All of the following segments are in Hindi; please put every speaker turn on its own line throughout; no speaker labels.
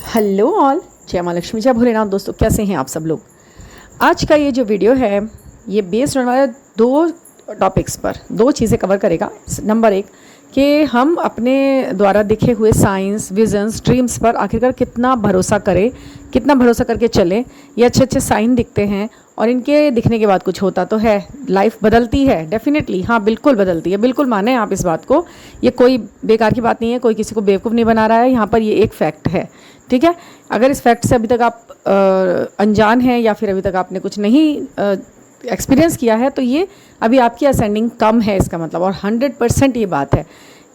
हेलो ऑल, जय माँ लक्ष्मी, जय भोलेनाथ। दोस्तों, कैसे हैं आप सब लोग। आज का ये जो वीडियो है ये बेस्ड होने वाला दो टॉपिक्स पर, दो चीज़ें कवर करेगा। नंबर एक कि हम अपने द्वारा दिखे हुए साइंस, विजन्स, ड्रीम्स पर आखिरकार कितना भरोसा करें, कितना भरोसा करके चलें। ये अच्छे अच्छे साइन दिखते हैं और इनके दिखने के बाद कुछ होता तो है, लाइफ बदलती है डेफिनेटली। हाँ, बिल्कुल बदलती है, बिल्कुल माने आप इस बात को। ये कोई बेकार की बात नहीं है, कोई किसी को बेवकूफ़ नहीं बना रहा है। यहाँ पर ये एक फैक्ट है, ठीक है। अगर इस फैक्ट से अभी तक आप अनजान हैं या फिर अभी तक आपने कुछ नहीं एक्सपीरियंस किया है तो ये अभी आपकी असेंडिंग कम है, इसका मतलब। और 100% ये बात है।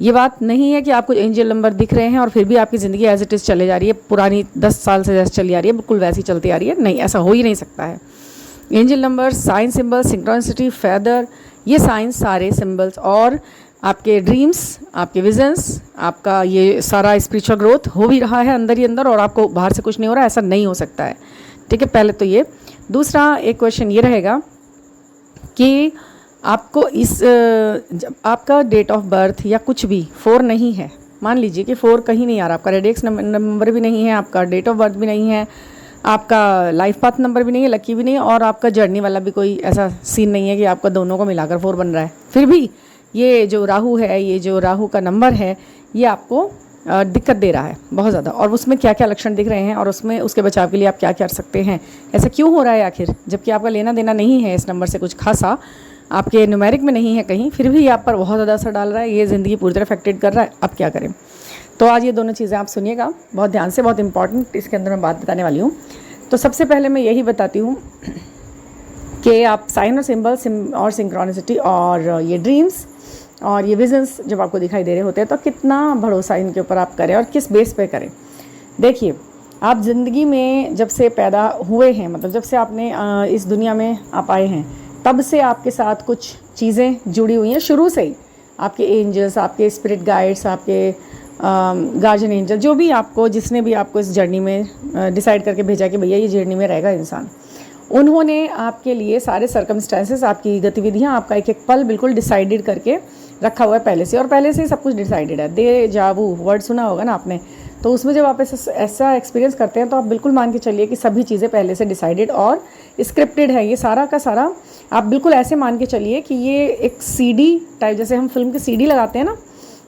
ये बात नहीं है कि आपको एंजल नंबर दिख रहे हैं और फिर भी आपकी ज़िंदगी एज इट इज़ चले जा रही है, पुरानी 10 साल से जैसे चली आ रही है बिल्कुल वैसी चलती आ रही है। नहीं, ऐसा हो ही नहीं सकता है। Angel number, sign symbol, synchronicity, feather, ये साइंस सारे सिंबल्स और आपके ड्रीम्स, आपके विजन्स, आपका ये सारा स्पिरिचुअल ग्रोथ हो भी रहा है अंदर ही अंदर, और आपको बाहर से कुछ नहीं हो रहा है, ऐसा नहीं हो सकता है, ठीक है। पहले तो ये। दूसरा एक क्वेश्चन ये रहेगा कि आपको जब आपका डेट ऑफ बर्थ या कुछ भी 4 नहीं है, मान लीजिए कि 4 कहीं नहीं आ रहा, आपका रेडिक्स नंबर भी नहीं है, आपका डेट ऑफ बर्थ भी नहीं है, आपका लाइफ पाथ नंबर भी नहीं है, लकी भी नहीं है, और आपका जर्नी वाला भी कोई ऐसा सीन नहीं है कि आपका दोनों को मिलाकर 4 बन रहा है। फिर भी ये जो राहु है, ये जो राहु का नंबर है, ये आपको दिक्कत दे रहा है बहुत ज़्यादा। और उसमें क्या क्या लक्षण दिख रहे हैं और उसमें उसके बचाव के लिए आप क्या कर सकते हैं। ऐसा क्यों हो रहा है आखिर, जबकि आपका लेना देना नहीं है इस नंबर से कुछ खासा, आपके न्यूमेरिक में नहीं है कहीं, फिर भी आप पर बहुत ज़्यादा असर डाल रहा है, ये ज़िंदगी पूरी तरह अफेक्टेड कर रहा है। अब क्या करें। तो आज ये दोनों चीज़ें आप सुनिएगा बहुत ध्यान से, बहुत इंपॉर्टेंट इसके अंदर मैं बात बताने वाली हूँ। तो सबसे पहले मैं यही बताती हूँ कि आप साइन और सिंबल और सिंक्रोनिसिटी और ये ड्रीम्स और ये विजन्स जब आपको दिखाई दे रहे होते हैं तो कितना भरोसा इनके ऊपर आप करें और किस बेस पे करें। देखिए, आप ज़िंदगी में जब से पैदा हुए हैं, मतलब जब से आपने इस दुनिया में आप आए हैं, तब से आपके साथ कुछ चीज़ें जुड़ी हुई हैं शुरू से ही। आपके एंजल्स, आपके स्पिरिट गाइड्स, आपके गार्जियन एंजल, जो भी आपको, जिसने भी आपको इस जर्नी में डिसाइड करके भेजा कि भैया ये जर्नी में रहेगा इंसान, उन्होंने आपके लिए सारे सर्कमस्टेंसेस, आपकी गतिविधियाँ, आपका एक एक पल बिल्कुल डिसाइडेड करके रखा हुआ है पहले से। और पहले से ही सब कुछ डिसाइडेड है। दे जावू वर्ड सुना होगा ना आपने, तो उसमें जब आप ऐसा एक्सपीरियंस करते हैं तो आप बिल्कुल मान के चलिए कि सभी चीज़ें पहले से डिसाइडेड और स्क्रिप्टेड है। ये सारा का सारा आप बिल्कुल ऐसे मान के चलिए कि ये एक सीडी टाइप, जैसे हम फिल्म की सीडी लगाते हैं ना,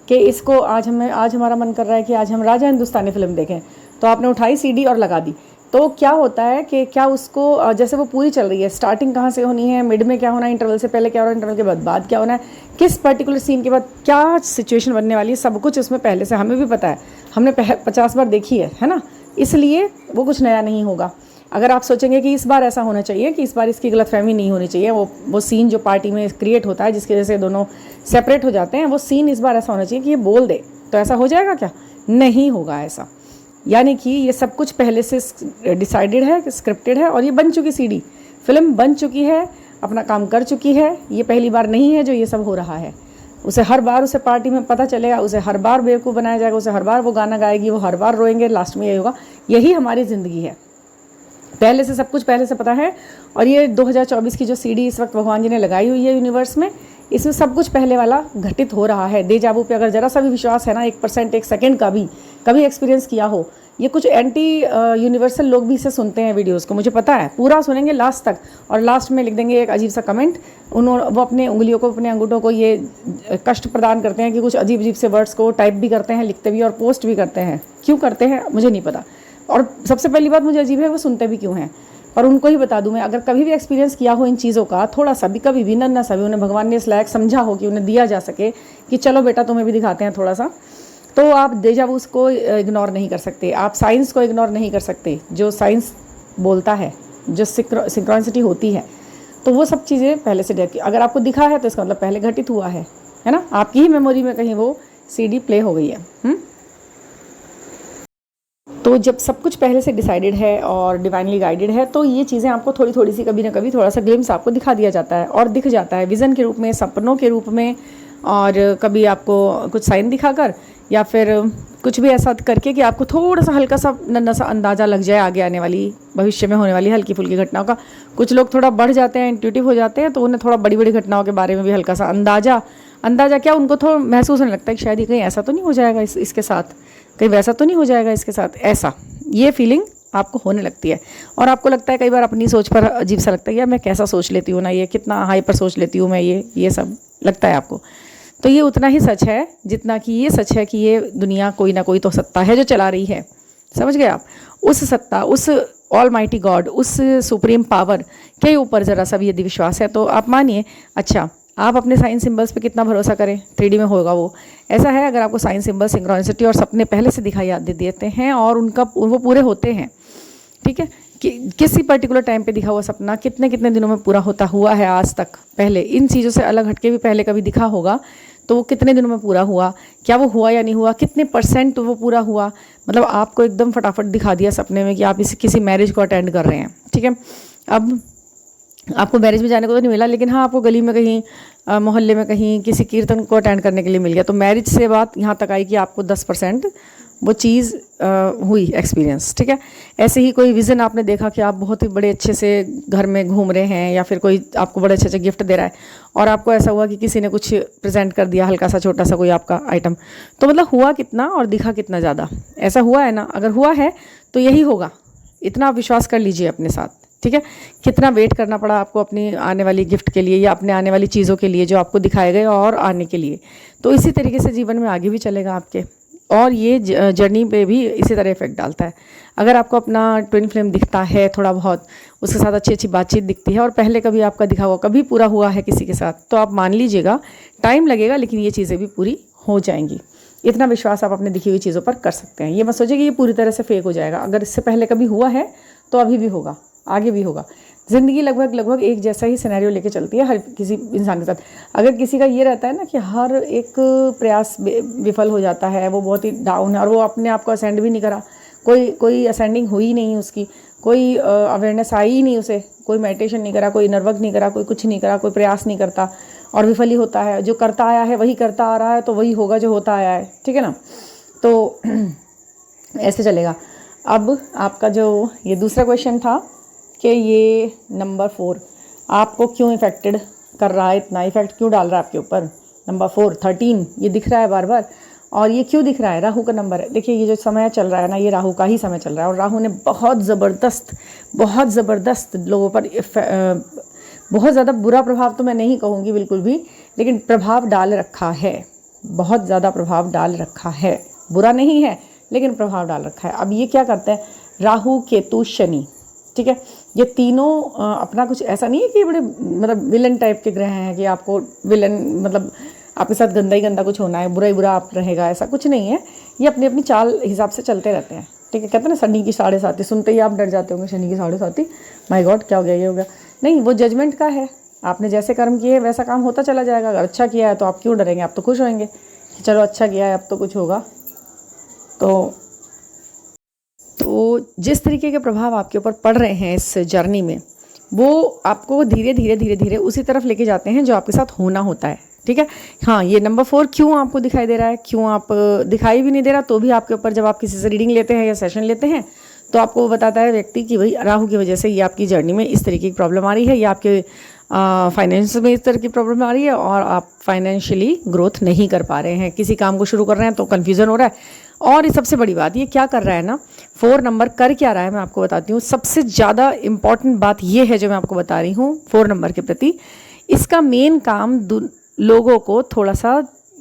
कि इसको आज हमारा मन कर रहा है कि आज हम राजा हिंदुस्तानी फिल्म देखें, तो आपने उठाई सीडी और लगा दी। तो क्या होता है कि क्या उसको, जैसे वो पूरी चल रही है, स्टार्टिंग कहाँ से होनी है, मिड में क्या होना है, इंटरवल से पहले क्या होना है, इंटरवल के बाद क्या होना है, किस पर्टिकुलर सीन के बाद क्या सिचुएशन बनने वाली है, सब कुछ उसमें पहले से हमें भी पता है, हमने 50 बार देखी है ना। इसलिए वो कुछ नया नहीं होगा। अगर आप सोचेंगे कि इस बार ऐसा होना चाहिए, कि इस बार इसकी गलतफहमी नहीं होनी चाहिए, वो सीन जो पार्टी में क्रिएट होता है जिसकी वजह से दोनों सेपरेट हो जाते हैं, वो सीन इस बार ऐसा होना चाहिए कि ये बोल दे, तो ऐसा हो जाएगा क्या? नहीं होगा ऐसा। यानी कि ये सब कुछ पहले से डिसाइडेड है, स्क्रिप्टेड है, और ये बन चुकी सीडी, फिल्म बन चुकी है, अपना काम कर चुकी है। ये पहली बार नहीं है जो ये सब हो रहा है। उसे हर बार उसे पार्टी में पता चलेगा, उसे हर बार बेवकूफ़ बनाया जाएगा, उसे हर बार वो गाना गाएगी, वो हर बार रोएंगे, लास्ट में यही होगा। यही हमारी ज़िंदगी है, पहले से सब कुछ पहले से पता है। और ये 2024 की जो सीडी इस वक्त भगवान जी ने लगाई हुई है यूनिवर्स में, इसमें सब कुछ पहले वाला घटित हो रहा है। देजावू पे अगर ज़रा सा भी विश्वास है ना, 1%, 1 सेकेंड का भी कभी एक्सपीरियंस किया हो, ये कुछ एंटी यूनिवर्सल लोग भी इसे सुनते हैं वीडियोस को, मुझे पता है, पूरा सुनेंगे लास्ट तक, और लास्ट में लिख देंगे एक अजीब सा कमेंट। वो अपने उंगलियों को, अपने अंगूठों को ये कष्ट प्रदान करते हैं कि कुछ अजीब अजीब से वर्ड्स को टाइप भी करते हैं, लिखते भी और पोस्ट भी करते हैं। क्यों करते हैं मुझे नहीं पता, और सबसे पहली बात मुझे अजीब है वो सुनते भी क्यों हैं। पर उनको ही बता दूं मैं, अगर कभी भी एक्सपीरियंस किया हो इन चीज़ों का, थोड़ा सा भी, कभी भी, नन्ना सा भी, उन्हें भगवान ने इस लायक समझा हो कि उन्हें दिया जा सके कि चलो बेटा तुम्हें भी दिखाते हैं थोड़ा सा, तो आप देजावू को इग्नोर नहीं कर सकते, आप साइंस को इग्नोर नहीं कर सकते। जो साइंस बोलता है, जो सिंक्रोनिसिटी होती है, तो वो सब चीज़ें पहले से अगर आपको दिखा है तो इसका मतलब पहले घटित हुआ है ना। आपकी ही मेमोरी में कहीं वो सीडी प्ले हो गई है। तो जब सब कुछ पहले से डिसाइडेड है और डिवाइनली गाइडेड है, तो ये चीज़ें आपको थोड़ी थोड़ी सी, कभी ना कभी थोड़ा सा ग्लिम्स आपको दिखा दिया जाता है और दिख जाता है, विज़न के रूप में, सपनों के रूप में, और कभी आपको कुछ साइन दिखाकर या फिर कुछ भी ऐसा करके कि आपको थोड़ा सा हल्का सा नन्ना सा अंदाज़ा लग जाए आगे आने वाली, भविष्य में होने वाली हल्की फुल्की घटनाओं का। कुछ लोग थोड़ा बढ़ जाते हैं, इंट्यूटिव हो जाते हैं, तो उन्हें थोड़ा बड़ी बड़ी घटनाओं के बारे में भी हल्का सा अंदाज़ा क्या, उनको थोड़ा महसूस होने लगता है कि शायद ही कहीं ऐसा तो नहीं हो जाएगा इसके साथ, कहीं वैसा तो नहीं हो जाएगा इसके साथ, ऐसा ये फीलिंग आपको होने लगती है। और आपको लगता है कई बार अपनी सोच पर अजीब सा लगता है, यार मैं कैसा सोच लेती हूँ ना, ये कितना हाइपर सोच लेती हूँ मैं, ये सब लगता है आपको। तो ये उतना ही सच है जितना कि ये सच है कि ये दुनिया कोई ना कोई तो सत्ता है जो चला रही है। समझ गए आप? उस सत्ता, उस ऑल माइटी गॉड, उस सुप्रीम पावर के ऊपर ज़रा सा भी यदि विश्वास है तो आप मानिए। अच्छा, आप अपने साइन सिंबल्स पे कितना भरोसा करें, 3D में होगा वो। ऐसा है, अगर आपको साइन सिंबल, सिंक्रोनिसिटी और सपने पहले से दिखाई दे देते हैं और वो पूरे होते हैं, ठीक है, कि किसी पर्टिकुलर टाइम पे दिखा हुआ सपना कितने कितने दिनों में पूरा होता हुआ है आज तक, पहले इन चीज़ों से अलग हटके भी पहले कभी दिखा होगा तो वो कितने दिनों में पूरा हुआ, क्या वो हुआ या नहीं हुआ, कितने % वो पूरा हुआ। मतलब आपको एकदम फटाफट दिखा दिया सपने में कि आप किसी मैरिज को अटेंड कर रहे हैं, ठीक है। अब आपको मैरिज में जाने को तो नहीं मिला, लेकिन हाँ आपको गली में कहीं मोहल्ले में कहीं किसी कीर्तन को अटेंड करने के लिए मिल गया। तो मैरिज से बात यहाँ तक आई कि आपको 10% वो चीज़ हुई एक्सपीरियंस, ठीक है। ऐसे ही कोई विज़न आपने देखा कि आप बहुत ही बड़े अच्छे से घर में घूम रहे हैं, या फिर कोई आपको बड़े अच्छे गिफ्ट दे रहा है और आपको ऐसा हुआ कि किसी ने कुछ प्रेजेंट कर दिया, हल्का सा छोटा सा कोई आपका आइटम। तो मतलब हुआ कितना और दिखा कितना ज़्यादा, ऐसा हुआ है ना। अगर हुआ है तो यही होगा, इतना आप विश्वास कर लीजिए अपने साथ, ठीक है। कितना वेट करना पड़ा आपको अपनी आने वाली गिफ्ट के लिए या अपने आने वाली चीज़ों के लिए जो आपको दिखाए गए और आने के लिए। तो इसी तरीके से जीवन में आगे भी चलेगा आपके, और ये जर्नी पे भी इसी तरह इफेक्ट डालता है। अगर आपको अपना ट्विन फ्लेम दिखता है थोड़ा बहुत, उसके साथ अच्छी अच्छी बातचीत दिखती है और पहले कभी आपका दिखा हुआ कभी पूरा हुआ है किसी के साथ, तो आप मान लीजिएगा टाइम लगेगा लेकिन ये चीज़ें भी पूरी हो जाएंगी। इतना विश्वास आप अपने दिखी हुई चीज़ों पर कर सकते हैं। ये मत सोचिए कि ये पूरी तरह से फेक हो जाएगा। अगर इससे पहले कभी हुआ है तो अभी भी होगा, आगे भी होगा। ज़िंदगी लगभग एक जैसा ही सिनेरियो लेके चलती है हर किसी इंसान के साथ। अगर किसी का ये रहता है ना कि हर एक प्रयास विफल हो जाता है, वो बहुत ही डाउन है और वो अपने आप को असेंड भी नहीं करा, कोई असेंडिंग हुई नहीं उसकी, कोई अवेयरनेस आई ही नहीं उसे, कोई मेडिटेशन नहीं करा, कोई इनर वर्क नहीं करा, कोई कुछ नहीं करा, कोई प्रयास नहीं करता और विफल ही होता है। जो करता आया है वही करता आ रहा है, तो वही होगा जो होता आया है, ठीक है ना। तो ऐसे चलेगा। अब आपका जो ये दूसरा क्वेश्चन था कि ये नंबर 4 आपको क्यों इफेक्टेड कर रहा है, इतना इफेक्ट क्यों डाल रहा है आपके ऊपर। नंबर 4 13 ये दिख रहा है बार बार, और ये क्यों दिख रहा है, राहु का नंबर है। देखिए ये जो समय चल रहा है ना, ये राहु का ही समय चल रहा है और राहु ने बहुत ज़बरदस्त लोगों पर बहुत ज़्यादा बुरा प्रभाव तो मैं नहीं कहूँगी बिल्कुल भी, लेकिन प्रभाव डाल रखा है, बहुत ज़्यादा प्रभाव डाल रखा है। बुरा नहीं है लेकिन प्रभाव डाल रखा है। अब ये क्या करते हैं, राहु केतु शनि, ठीक है, ये तीनों अपना कुछ ऐसा नहीं है कि बड़े मतलब विलन टाइप के ग्रह हैं कि आपको विलन मतलब आपके साथ गंदा ही गंदा कुछ होना है, बुरा ही बुरा आप रहेगा, ऐसा कुछ नहीं है। ये अपनी अपनी चाल हिसाब से चलते रहते हैं, ठीक है। कहते हैं ना शनि की 7.5, सुनते ही आप डर जाते होंगे, शनि की 7.5, माय गॉड क्या हो गया, ये हो गया। नहीं, वो जजमेंट का है, आपने जैसे कर्म किए वैसा काम होता चला जाएगा। अगर अच्छा किया है तो आप क्यों डरेंगे, आप तो खुश होंगे कि चलो अच्छा किया है अब तो कुछ होगा। तो जिस तरीके के प्रभाव आपके ऊपर पड़ रहे हैं इस जर्नी में, वो आपको धीरे धीरे उसी तरफ लेके जाते हैं जो आपके साथ होना होता है, ठीक है। हाँ, ये नंबर 4 क्यों आपको दिखाई दे रहा है, क्यों आप दिखाई भी नहीं दे रहा तो भी आपके ऊपर, जब आप किसी से रीडिंग लेते हैं या सेशन लेते हैं तो आपको वो बताता है व्यक्ति कि भाई राहु की वजह से ये आपकी जर्नी में इस तरीके की प्रॉब्लम आ रही है, या आपके फाइनेंस में इस तरह की प्रॉब्लम आ रही है और आप फाइनेंशियली ग्रोथ नहीं कर पा रहे हैं। किसी काम को शुरू कर रहे हैं तो कन्फ्यूज़न हो रहा है। और सबसे बड़ी बात, ये क्या कर रहा है ना, 4 नंबर कर क्या रहा है मैं आपको बताती हूँ। सबसे ज़्यादा इम्पॉर्टेंट बात ये है जो मैं आपको बता रही हूँ 4 नंबर के प्रति, इसका मेन काम लोगों को थोड़ा सा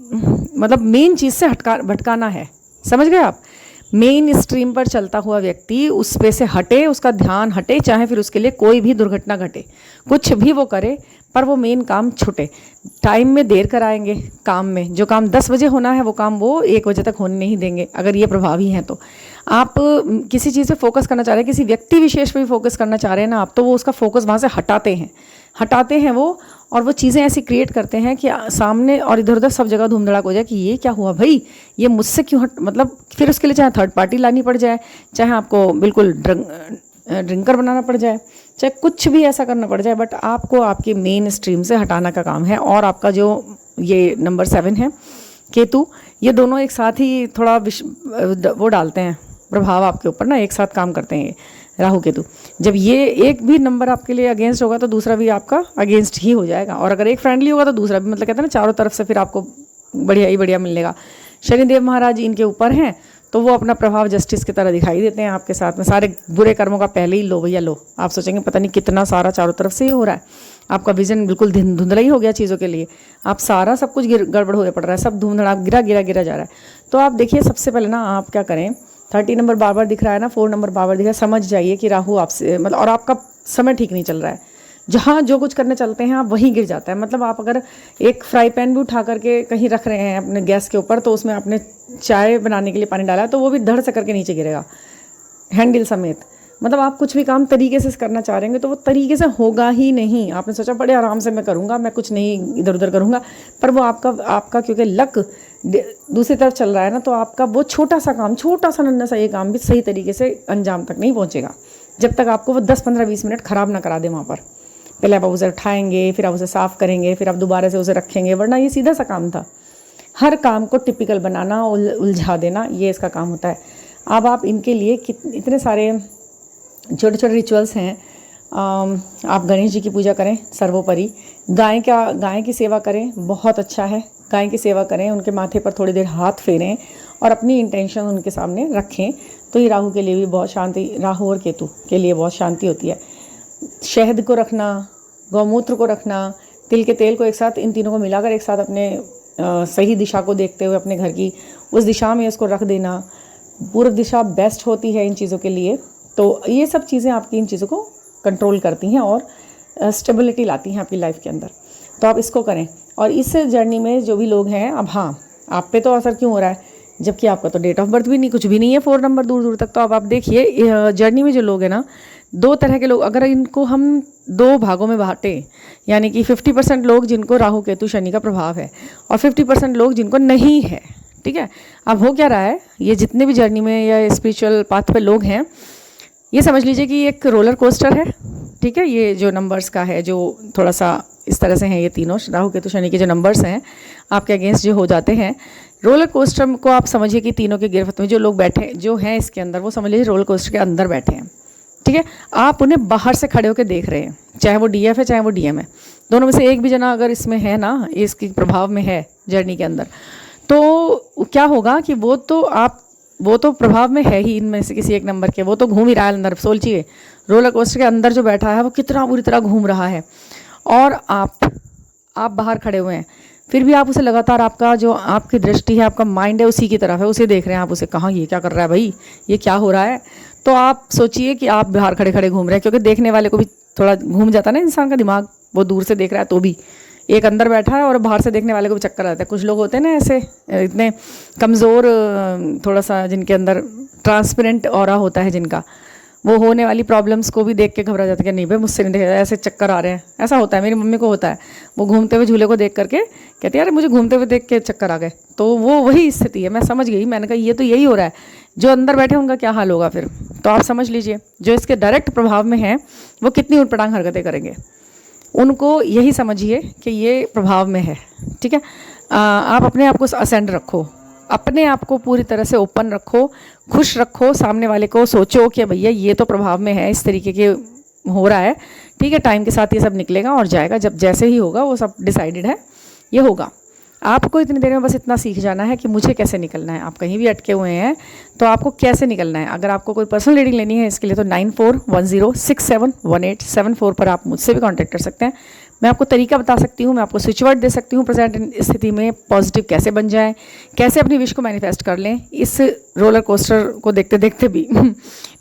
मतलब मेन चीज़ से भटकाना है। समझ गए आप? मेन स्ट्रीम पर चलता हुआ व्यक्ति उस पे से हटे, उसका ध्यान हटे, चाहे फिर उसके लिए कोई भी दुर्घटना घटे, कुछ भी वो करे, पर वो मेन काम छूटे। टाइम में देर कराएंगे काम में, जो काम 10 बजे होना है वो काम वो 1 बजे तक होने नहीं देंगे। अगर ये प्रभावी हैं तो आप किसी चीज़ पे फोकस करना चाह रहे हैं, किसी व्यक्ति विशेष पे भी फोकस करना चाह रहे हैं ना आप, तो वो उसका फोकस वहाँ से हटाते हैं वो, और वो चीज़ें ऐसी क्रिएट करते हैं कि सामने और इधर उधर सब जगह धूम धड़ाक हो जाए कि ये क्या हुआ भाई, ये मुझसे क्यों मतलब फिर उसके लिए चाहे थर्ड पार्टी लानी पड़ जाए, चाहे आपको बिल्कुल ड्रिंकर बनाना पड़ जाए, चाहे कुछ भी ऐसा करना पड़ जाए, बट आपको आपके मेन स्ट्रीम से हटाना का काम है। और आपका जो ये नंबर 7 है केतु, ये दोनों एक साथ ही थोड़ा वो डालते हैं प्रभाव आपके ऊपर ना, एक साथ काम करते हैं ये राहु केतु। जब ये एक भी नंबर आपके लिए अगेंस्ट होगा तो दूसरा भी आपका अगेंस्ट ही हो जाएगा, और अगर एक फ्रेंडली होगा तो दूसरा भी, मतलब कहते हैं ना चारों तरफ से फिर आपको बढ़िया ही बढ़िया मिलेगा। शनिदेव महाराज इनके ऊपर हैं तो वो अपना प्रभाव जस्टिस की तरह दिखाई देते हैं आपके साथ में। सारे बुरे कर्मों का पहले ही लो भैया लो। आप सोचेंगे पता नहीं कितना सारा चारों तरफ से ही हो रहा है, आपका विजन बिल्कुल धुंधला ही हो गया चीज़ों के लिए, आप सारा सब कुछ गड़बड़ हो पड़ रहा है, सब धूमधड़ा गिरा गिरा गिरा जा रहा है। तो आप देखिए सबसे पहले ना आप क्या करें, 30 नंबर बार बार दिख रहा है ना, 4 नंबर बार बार दिख रहा है, समझ जाइए कि राहु आपसे मतलब, और आपका समय ठीक नहीं चल रहा है। जहाँ जो कुछ करने चलते हैं आप वहीं गिर जाता है। मतलब आप अगर एक फ्राई पैन भी उठा करके कहीं रख रहे हैं अपने गैस के ऊपर, तो उसमें आपने चाय बनाने के लिए पानी डाला है तो वो भी धड़ से करके नीचे गिरेगा हैंडल समेत। मतलब आप कुछ भी काम तरीके से करना चाह रहे हैं तो वो तरीके से होगा ही नहीं। आपने सोचा बड़े आराम से मैं करूँगा, मैं कुछ नहीं इधर उधर करूँगा, पर वो आपका क्योंकि लक दूसरी तरफ चल रहा है ना, तो आपका वो छोटा सा काम, छोटा सा नन्हा सा ये काम भी सही तरीके से अंजाम तक नहीं पहुँचेगा जब तक आपको वो 10-15-20 मिनट ख़राब ना करा दे वहाँ पर। पहले आप उसे उठाएंगे, फिर आप उसे साफ़ करेंगे, फिर आप दोबारा से उसे रखेंगे, वरना ये सीधा सा काम था। हर काम को टिपिकल बनाना, उलझा देना, ये इसका काम होता है। अब आप इनके लिए इतने सारे छोटे छोटे रिचुअल्स हैं। आप गणेश जी की पूजा करें सर्वोपरि, गाय की सेवा करें, बहुत अच्छा है। गाय की सेवा करें, उनके माथे पर थोड़ी देर हाथ फेरें और अपनी इंटेंशन उनके सामने रखें, तो ये राहु के लिए भी बहुत शांति, राहु और केतु के लिए बहुत शांति होती है। शहद को रखना, गौमूत्र को रखना, तिल के तेल को एक साथ, इन तीनों को मिलाकर एक साथ अपने सही दिशा को देखते हुए अपने घर की उस दिशा में इसको रख देना। पूर्व दिशा बेस्ट होती है इन चीज़ों के लिए। तो ये सब चीज़ें आपकी इन चीज़ों को कंट्रोल करती हैं और स्टेबिलिटी लाती हैं आपकी लाइफ के अंदर। तो आप इसको करें। और इस जर्नी में जो भी लोग हैं, अब हाँ आप पे तो असर क्यों हो रहा है, जबकि आपका तो डेट ऑफ बर्थ भी नहीं, कुछ भी नहीं है 4 नंबर दूर दूर तक। तो अब आप देखिए जर्नी में जो लोग हैं ना, 2 तरह के लोग, अगर इनको हम 2 भागों में बांटें, यानी कि 50% लोग जिनको राहु केतु शनि का प्रभाव है और 50% लोग जिनको नहीं है, ठीक है। अब हो क्या रहा है, ये जितने भी जर्नी में या स्पिरिचुअल पाथ पे लोग हैं, ये समझ लीजिए कि एक रोलर कोस्टर है, ठीक है। ये जो नंबर्स का है, जो थोड़ा सा इस तरह से हैं, ये तीनों राहु केतु शनि के जो नंबर्स हैं आपके अगेंस्ट जो हो जाते हैं, रोलर कोस्टर को आप समझिए कि तीनों के गिरफ्त में जो लोग बैठे जो हैं इसके अंदर, वो समझ लीजिए रोलर कोस्टर के अंदर बैठे हैं, ठीक है। आप उन्हें बाहर से खड़े होकर देख रहे हैं, चाहे वो डीएफ है चाहे वो डीएम है, दोनों में से एक भी जना अगर इसमें है ना, इसके प्रभाव में है जर्नी के अंदर, तो क्या होगा कि वो तो प्रभाव में है ही इनमें से किसी एक नंबर के, वो तो घूम ही रहा है अंदर। सोचिए रोलर कोस्टर के अंदर जो बैठा है वो कितना बुरी तरह घूम रहा है, और आप बाहर खड़े हुए हैं, फिर भी आप उसे लगातार, आपका जो आपकी दृष्टि है, आपका माइंड है उसी की तरफ है, उसे देख रहे हैं आप, उसे कहाँ ये क्या कर रहा है भाई, ये क्या हो रहा है। तो आप सोचिए कि आप बाहर खड़े खड़े घूम रहे हैं, क्योंकि देखने वाले को भी थोड़ा घूम जाता है ना इंसान का दिमाग, वो दूर से देख रहा है तो भी, एक अंदर बैठा है और बाहर से देखने वाले को भी चक्कर आता है। कुछ लोग होते हैं ना ऐसे इतने कमज़ोर, थोड़ा सा जिनके अंदर ट्रांसपेरेंट ऑरा होता है जिनका, वो होने वाली प्रॉब्लम्स को भी देख के घबरा जाता है कि नहीं भाई मुझसे नहीं देखा, ऐसे चक्कर आ रहे हैं। ऐसा होता है, मेरी मम्मी को होता है, वो घूमते हुए झूले को देख करके कहती है यार मुझे घूमते हुए देख के चक्कर आ गए। तो वो वही स्थिति है, मैं समझ गई, मैंने कहा ये तो यही हो रहा है, जो अंदर बैठे उनका क्या हाल होगा फिर। तो आप समझ लीजिए जो इसके डायरेक्ट प्रभाव में है वो कितनी उटपटांग हरकतें करेंगे, उनको यही समझिए कि ये प्रभाव में है, ठीक है। आप अपने आप को असेंड रखो, अपने आप को पूरी तरह से ओपन रखो, खुश रखो, सामने वाले को सोचो कि भैया ये तो प्रभाव में है, इस तरीके के हो रहा है, ठीक है। टाइम के साथ ये सब निकलेगा और जाएगा, जब जैसे ही होगा वो सब डिसाइडेड है, ये होगा। आपको इतनी देर में बस इतना सीख जाना है कि मुझे कैसे निकलना है। आप कहीं भी अटके हुए हैं तो आपको कैसे निकलना है। अगर आपको कोई पर्सनल रीडिंग लेनी है इसके लिए तो 9410671874 पर आप मुझसे भी कांटेक्ट कर सकते हैं। मैं आपको तरीका बता सकती हूँ, मैं आपको स्विच वर्ड दे सकती हूँ, प्रेजेंट स्थिति में पॉजिटिव कैसे बन जाए, कैसे अपनी विश को मैनिफेस्ट कर लें इस रोलर कोस्टर को देखते देखते भी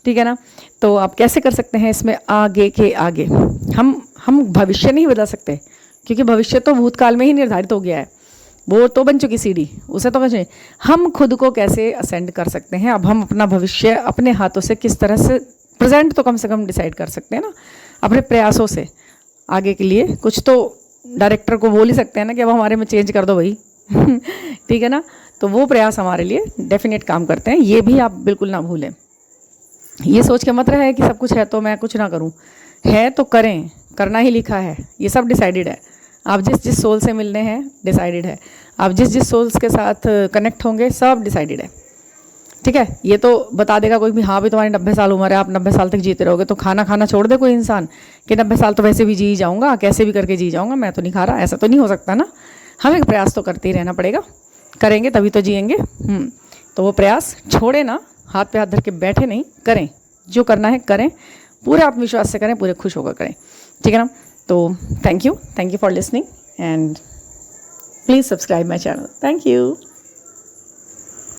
ठीक है ना। तो आप कैसे कर सकते हैं इसमें आगे के आगे। हम भविष्य नहीं बदल सकते, क्योंकि भविष्य तो भूतकाल में ही निर्धारित हो गया है, वो तो बन चुकी सीढ़ी, उसे तो कैसे हम खुद को कैसे असेंड कर सकते हैं। अब हम अपना भविष्य अपने हाथों से किस तरह से, प्रेजेंट तो कम से कम डिसाइड कर सकते हैं ना अपने प्रयासों से। आगे के लिए कुछ तो डायरेक्टर को बोल ही सकते हैं ना कि अब हमारे में चेंज कर दो भाई ठीक है ना। तो वो प्रयास हमारे लिए डेफिनेट काम करते हैं, ये भी आप बिल्कुल ना भूलें। ये सोच के मत रहे कि सब कुछ है तो मैं कुछ ना करूं, है तो करें, करना ही लिखा है, ये सब डिसाइडेड है। आप जिस जिस सोल से मिलने हैं डिसाइडेड है, आप जिस जिस सोल्स के साथ कनेक्ट होंगे सब डिसाइडेड है, ठीक है। ये तो बता देगा कोई भी, हाँ भी तुम्हारी 90 साल उम्र है, आप 90 साल तक जीते रहोगे, तो खाना खाना छोड़ दे कोई इंसान कि 90 साल तो वैसे भी जी जाऊँगा, कैसे भी करके जी जाऊँगा, मैं तो नहीं खा रहा, ऐसा तो नहीं हो सकता ना। हमें प्रयास तो करते ही रहना पड़ेगा, करेंगे तभी तो जिएंगे। तो वो प्रयास छोड़े ना, हाथ पे हाथ धर के बैठे नहीं, करें, जो करना है करें, पूरे आत्मविश्वास से करें, पूरे खुश होकर करें, ठीक है ना। तो thank you for listening and please subscribe my channel. Thank you.